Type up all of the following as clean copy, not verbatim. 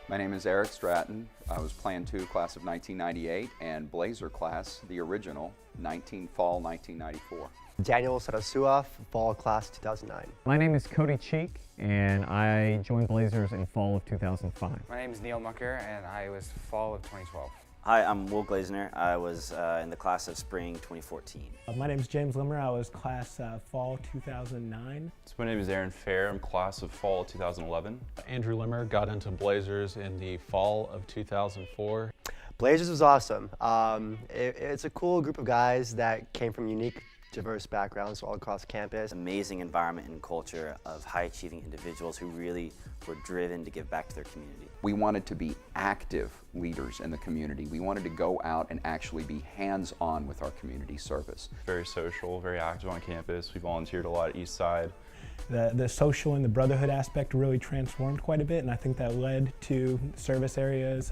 My name is Eric Stratton. I was Plan 2 class of 1998 and Blazer class, the original, fall 1994. Daniel Sarasuaf, fall class 2009. My name is Cody Cheek and I joined Blazers in fall of 2005. My name is Nihal and I was fall of 2012. Hi, I'm Will Glazner. I was in the class of spring 2014. My name is James Limmer. I was class fall 2009. So my name is Aaron Fair. I'm class of fall 2011. Andrew Limmer got into Blazers in the fall of 2004. Blazers was awesome. It's a cool group of guys that came from unique, diverse backgrounds all across campus. Amazing environment and culture of high-achieving individuals who really were driven to give back to their community. We wanted to be active leaders in the community. We wanted to go out and actually be hands-on with our community service. Very social, very active on campus. We volunteered a lot at East Side. The social and the brotherhood aspect really transformed quite a bit, and I think that led to service areas,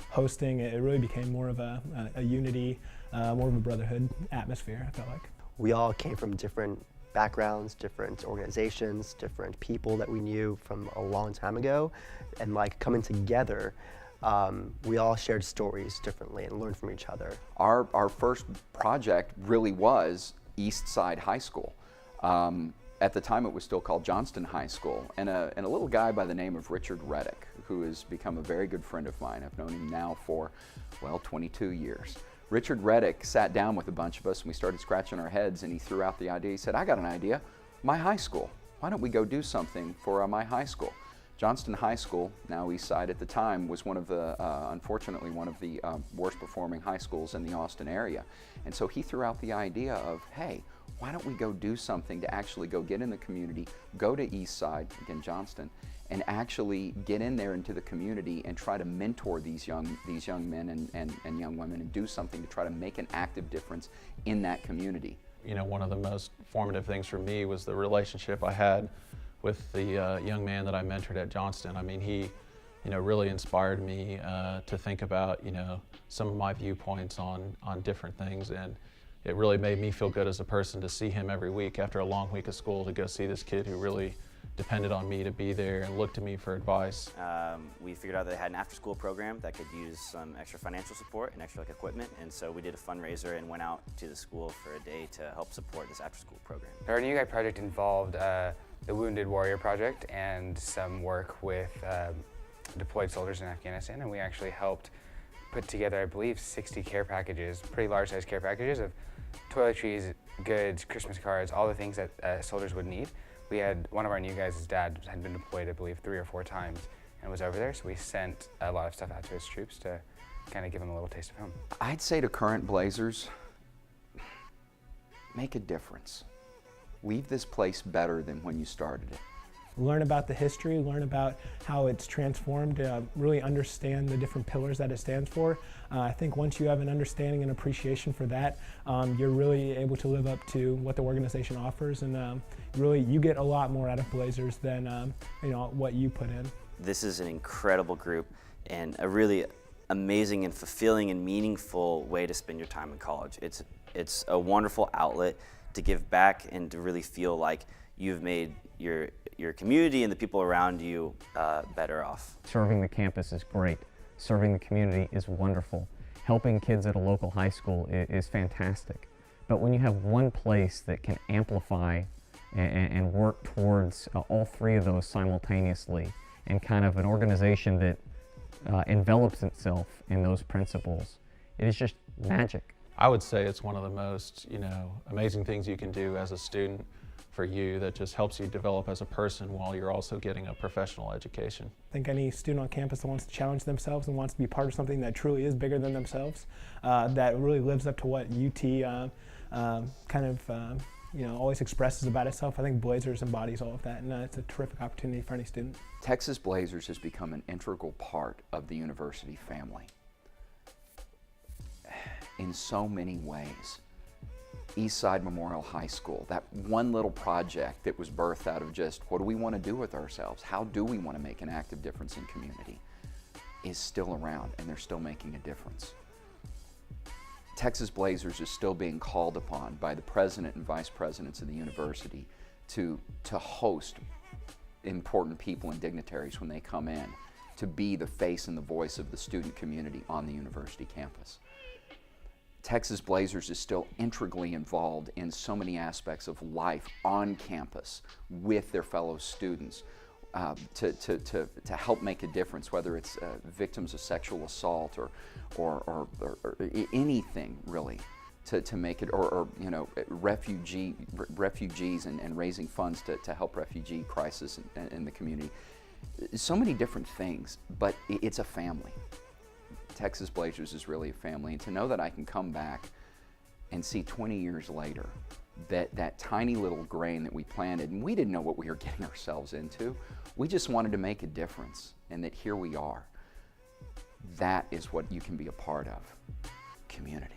hosting. It really became more of a unity, more of a brotherhood atmosphere, I felt like. We all came from different backgrounds, different organizations, different people that we knew from a long time ago, and like coming together, we all shared stories differently and learned from each other. Our first project really was East Side High School. At the time it was still called Johnston High School, and a little guy by the name of Richard Reddick, who has become a very good friend of mine. I've known him now for, well, 22 years. Richard Reddick sat down with a bunch of us and we started scratching our heads, and he threw out the idea. He said, I got an idea, my high school. Why don't we go do something for my high school? Johnston High School, now East Side at the time, was one of the, unfortunately, one of the worst performing high schools in the Austin area. And so he threw out the idea of, hey, why don't we go do something to actually go get in the community, go to East Side, again Johnston, and actually get in there into the community and try to mentor these young men and young women and do something to try to make an active difference in that community. You know, one of the most formative things for me was the relationship I had with the young man that I mentored at Johnston. I mean, he, really inspired me to think about, some of my viewpoints on different things, and it really made me feel good as a person to see him every week after a long week of school, to go see this kid who really depended on me to be there and looked to me for advice. We figured out that they had an after-school program that could use some extra financial support and extra equipment, and so we did a fundraiser and went out to the school for a day to help support this after-school program. Our New Guy project involved the Wounded Warrior Project and some work with deployed soldiers in Afghanistan, and we actually helped put together, I believe, 60 care packages, pretty large-sized care packages of toiletries, goods, Christmas cards, all the things that soldiers would need. We had one of our new guys' dad had been deployed, I believe, 3 or 4 times and was over there, so we sent a lot of stuff out to his troops to kind of give them a little taste of home. I'd say to current Blazers, make a difference. Leave this place better than when you started it. Learn about the history, learn about how it's transformed, really understand the different pillars that it stands for. I think once you have an understanding and appreciation for that, you're really able to live up to what the organization offers, and really you get a lot more out of Blazers than what you put in. This is an incredible group and a really amazing and fulfilling and meaningful way to spend your time in college. It's a wonderful outlet to give back and to really feel like you've made your community and the people around you better off. Serving the campus is great. Serving the community is wonderful. Helping kids at a local high school is fantastic. But when you have one place that can amplify and work towards all 3 of those simultaneously, and kind of an organization that envelops itself in those principles, it is just magic. I would say it's one of the most, amazing things you can do as a student for you, that just helps you develop as a person while you're also getting a professional education. I think any student on campus that wants to challenge themselves and wants to be part of something that truly is bigger than themselves, that really lives up to what UT always expresses about itself. I think Blazers embodies all of that, and it's a terrific opportunity for any student. Texas Blazers has become an integral part of the university family in so many ways. Eastside Memorial High School, that one little project that was birthed out of just what do we want to do with ourselves, how do we want to make an active difference in community, is still around, and they're still making a difference. Texas Blazers is still being called upon by the president and vice presidents of the university to host important people and dignitaries when they come in, to be the face and the voice of the student community on the university campus. Texas Blazers is still integrally involved in so many aspects of life on campus with their fellow students to help make a difference, whether it's victims of sexual assault or anything really, to make it, or you know, refugees and raising funds to help refugee crisis in the community. So many different things, but it's a family. Texas Blazers is really a family, and to know that I can come back and see 20 years later that tiny little grain that we planted, and we didn't know what we were getting ourselves into. We just wanted to make a difference, and that here we are. That is what you can be a part of, community.